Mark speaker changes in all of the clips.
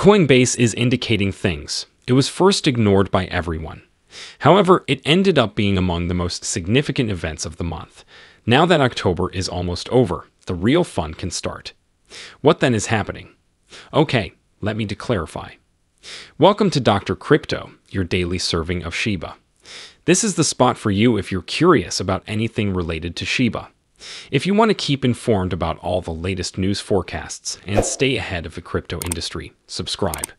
Speaker 1: Coinbase is indicating things. It was first ignored by everyone. However, it ended up being among the most significant events of the month. Now that October is almost over, the real fun can start. What then is happening? Okay, let me clarify. Welcome to Dr. Crypto, your daily serving of Shiba. This is the spot for you if you're curious about anything related to Shiba. If you want to keep informed about all the latest news forecasts and stay ahead of the crypto industry, subscribe.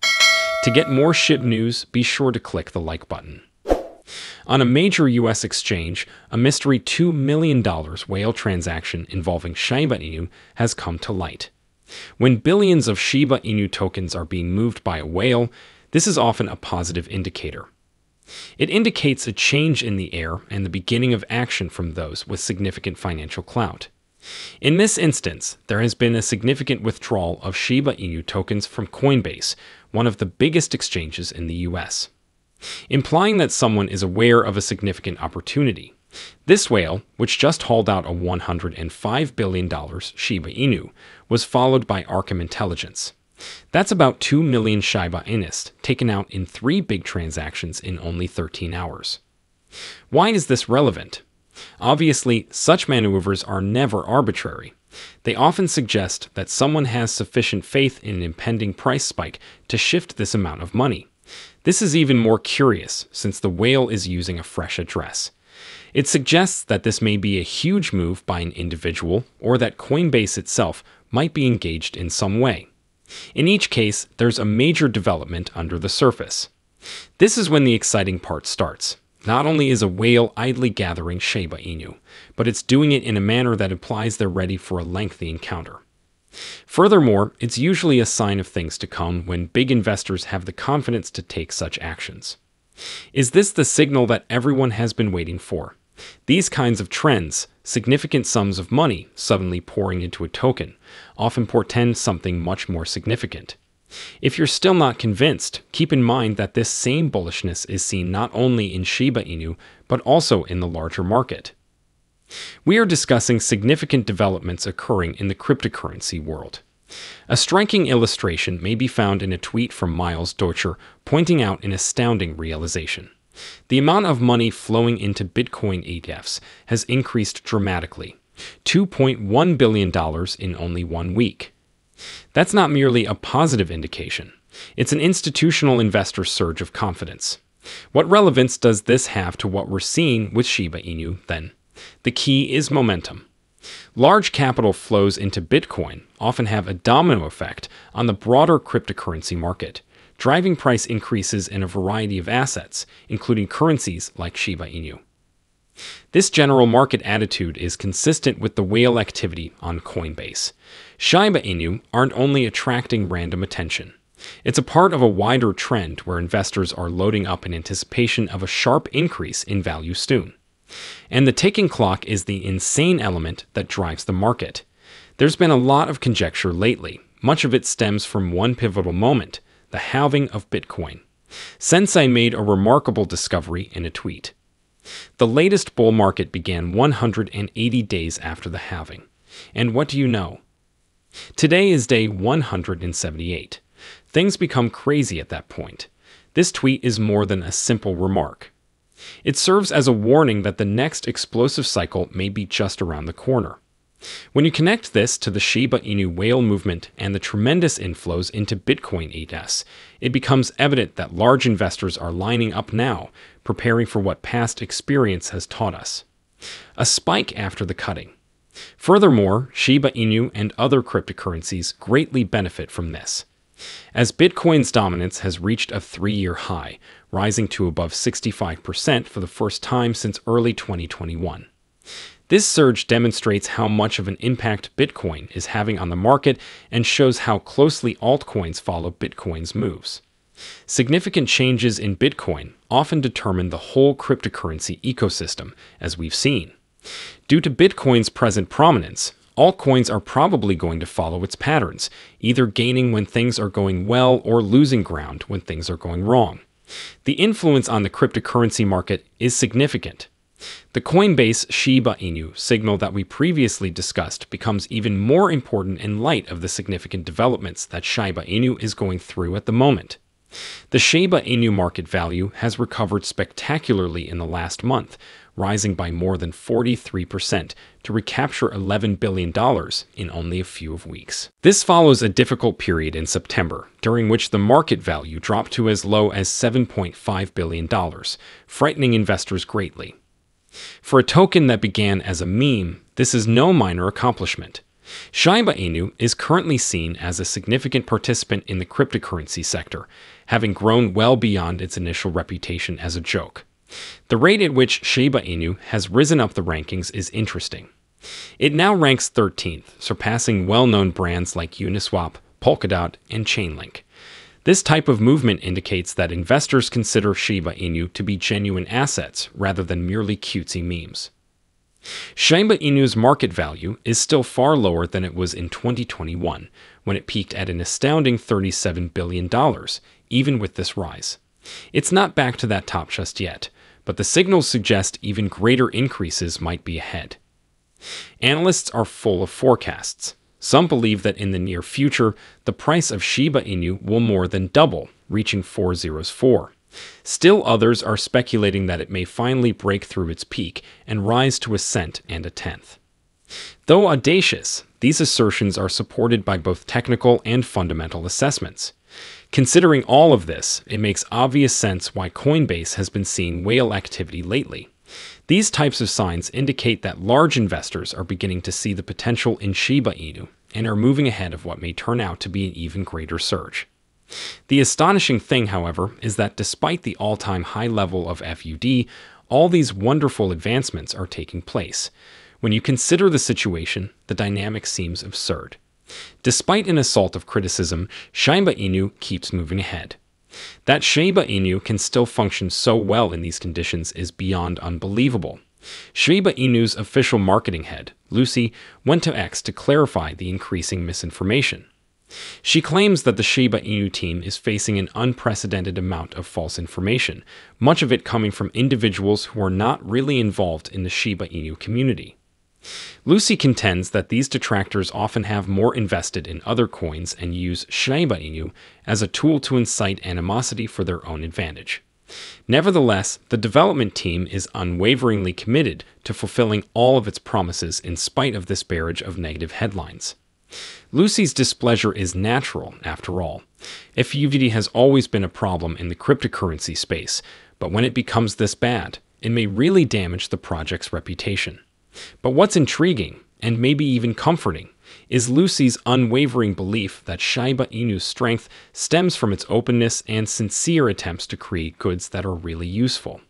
Speaker 1: To get more Shib news, be sure to click the like button. On a major US exchange, a mystery $2 million whale transaction involving Shiba Inu has come to light. When billions of Shiba Inu tokens are being moved by a whale, this is often a positive indicator. It indicates a change in the air and the beginning of action from those with significant financial clout. In this instance, there has been a significant withdrawal of Shiba Inu tokens from Coinbase, one of the biggest exchanges in the US, implying that someone is aware of a significant opportunity. This whale, which just hauled out a $105 billion Shiba Inu, was followed by Arkham Intelligence. That's about 2 million Shiba Inus taken out in 3 big transactions in only 13 hours. Why is this relevant? Obviously, such maneuvers are never arbitrary. They often suggest that someone has sufficient faith in an impending price spike to shift this amount of money. This is even more curious since the whale is using a fresh address. It suggests that this may be a huge move by an individual or that Coinbase itself might be engaged in some way. In each case, there's a major development under the surface. This is when the exciting part starts. Not only is a whale idly gathering Shiba Inu, but it's doing it in a manner that implies they're ready for a lengthy encounter. Furthermore, it's usually a sign of things to come when big investors have the confidence to take such actions. Is this the signal that everyone has been waiting for? These kinds of trends, significant sums of money suddenly pouring into a token, often portend something much more significant. If you're still not convinced, keep in mind that this same bullishness is seen not only in Shiba Inu, but also in the larger market. We are discussing significant developments occurring in the cryptocurrency world. A striking illustration may be found in a tweet from Miles Deutscher pointing out an astounding realization. The amount of money flowing into Bitcoin ETFs has increased dramatically, $2.1 billion in only 1 week. That's not merely a positive indication. It's an institutional investor surge of confidence. What relevance does this have to what we're seeing with Shiba Inu, then? The key is momentum. Large capital flows into Bitcoin often have a domino effect on the broader cryptocurrency market, driving price increases in a variety of assets, including currencies like Shiba Inu. This general market attitude is consistent with the whale activity on Coinbase. Shiba Inu aren't only attracting random attention. It's a part of a wider trend where investors are loading up in anticipation of a sharp increase in value soon. And the ticking clock is the insane element that drives the market. There's been a lot of conjecture lately. Much of it stems from one pivotal moment, the halving of Bitcoin. Sensei made a remarkable discovery in a tweet. The latest bull market began 180 days after the halving. And what do you know? Today is day 178. Things become crazy at that point. This tweet is more than a simple remark. It serves as a warning that the next explosive cycle may be just around the corner. When you connect this to the Shiba Inu whale movement and the tremendous inflows into Bitcoin ETFs, it becomes evident that large investors are lining up now, preparing for what past experience has taught us: a spike after the cutting. Furthermore, Shiba Inu and other cryptocurrencies greatly benefit from this, as Bitcoin's dominance has reached a 3-year high, rising to above 65% for the first time since early 2021. This surge demonstrates how much of an impact Bitcoin is having on the market and shows how closely altcoins follow Bitcoin's moves. Significant changes in Bitcoin often determine the whole cryptocurrency ecosystem, as we've seen. Due to Bitcoin's present prominence, altcoins are probably going to follow its patterns, either gaining when things are going well or losing ground when things are going wrong. The influence on the cryptocurrency market is significant. The Coinbase Shiba Inu signal that we previously discussed becomes even more important in light of the significant developments that Shiba Inu is going through at the moment. The Shiba Inu market value has recovered spectacularly in the last month, rising by more than 43% to recapture $11 billion in only a few weeks. This follows a difficult period in September, during which the market value dropped to as low as $7.5 billion, frightening investors greatly. For a token that began as a meme, this is no minor accomplishment. Shiba Inu is currently seen as a significant participant in the cryptocurrency sector, having grown well beyond its initial reputation as a joke. The rate at which Shiba Inu has risen up the rankings is interesting. It now ranks 13th, surpassing well-known brands like Uniswap, Polkadot, and Chainlink. This type of movement indicates that investors consider Shiba Inu to be genuine assets rather than merely cutesy memes. Shiba Inu's market value is still far lower than it was in 2021, when it peaked at an astounding $37 billion, even with this rise. It's not back to that top just yet, but the signals suggest even greater increases might be ahead. Analysts are full of forecasts. Some believe that in the near future, the price of Shiba Inu will more than double, reaching 404. Still others are speculating that it may finally break through its peak and rise to a cent and a tenth. Though audacious, these assertions are supported by both technical and fundamental assessments. Considering all of this, it makes obvious sense why Coinbase has been seeing whale activity lately. These types of signs indicate that large investors are beginning to see the potential in Shiba Inu and are moving ahead of what may turn out to be an even greater surge. The astonishing thing, however, is that despite the all-time high level of FUD, all these wonderful advancements are taking place. When you consider the situation, the dynamic seems absurd. Despite an assault of criticism, Shiba Inu keeps moving ahead. That Shiba Inu can still function so well in these conditions is beyond unbelievable. Shiba Inu's official marketing head, Lucy, went to X to clarify the increasing misinformation. She claims that the Shiba Inu team is facing an unprecedented amount of false information, much of it coming from individuals who are not really involved in the Shiba Inu community. Lucy contends that these detractors often have more invested in other coins and use Shiba Inu as a tool to incite animosity for their own advantage. Nevertheless, the development team is unwaveringly committed to fulfilling all of its promises in spite of this barrage of negative headlines. Lucy's displeasure is natural, after all. FUD has always been a problem in the cryptocurrency space, but when it becomes this bad, it may really damage the project's reputation. But what's intriguing, and maybe even comforting, is Lucy's unwavering belief that Shiba Inu's strength stems from its openness and sincere attempts to create goods that are really useful.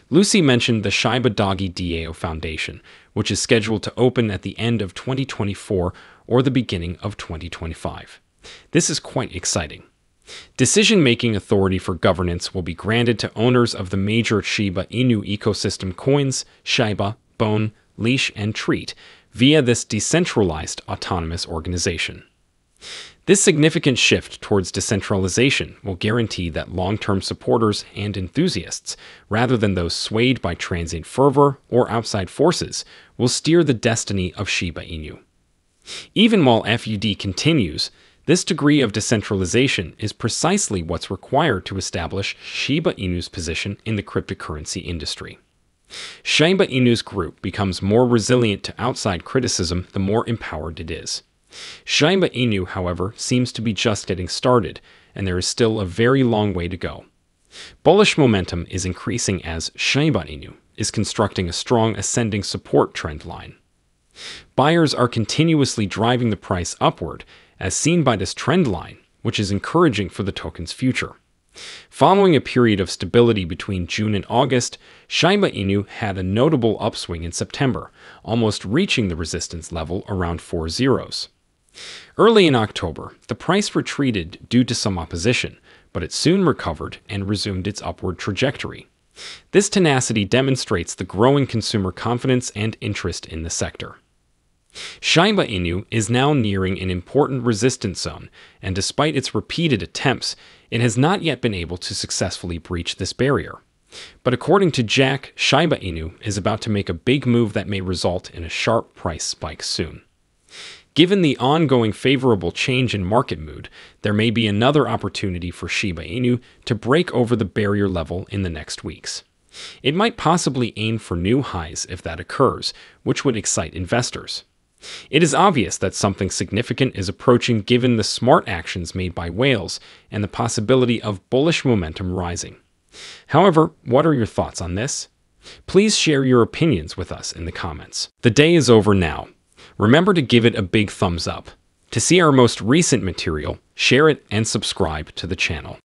Speaker 1: Lucy mentioned the Shiba Doggy DAO Foundation, which is scheduled to open at the end of 2024 or the beginning of 2025. This is quite exciting. Decision-making authority for governance will be granted to owners of the major Shiba Inu ecosystem coins, Shiba, Bone, Leash, and Treat, via this decentralized autonomous organization. This significant shift towards decentralization will guarantee that long-term supporters and enthusiasts, rather than those swayed by transient fervor or outside forces, will steer the destiny of Shiba Inu. Even while FUD continues, this degree of decentralization is precisely what's required to establish Shiba Inu's position in the cryptocurrency industry. Shiba Inu's group becomes more resilient to outside criticism the more empowered it is. Shiba Inu, however, seems to be just getting started, and there is still a very long way to go. Bullish momentum is increasing as Shiba Inu is constructing a strong ascending support trend line. Buyers are continuously driving the price upward, as seen by this trend line, which is encouraging for the token's future. Following a period of stability between June and August, Shiba Inu had a notable upswing in September, almost reaching the resistance level around 4 zeros. Early in October, the price retreated due to some opposition, but it soon recovered and resumed its upward trajectory. This tenacity demonstrates the growing consumer confidence and interest in the sector. Shiba Inu is now nearing an important resistance zone, and despite its repeated attempts, it has not yet been able to successfully breach this barrier. But according to Jack, Shiba Inu is about to make a big move that may result in a sharp price spike soon. Given the ongoing favorable change in market mood, there may be another opportunity for Shiba Inu to break over the barrier level in the next weeks. It might possibly aim for new highs if that occurs, which would excite investors. It is obvious that something significant is approaching given the smart actions made by whales and the possibility of bullish momentum rising. However, what are your thoughts on this? Please share your opinions with us in the comments. The day is over now. Remember to give it a big thumbs up. To see our most recent material, share it and subscribe to the channel.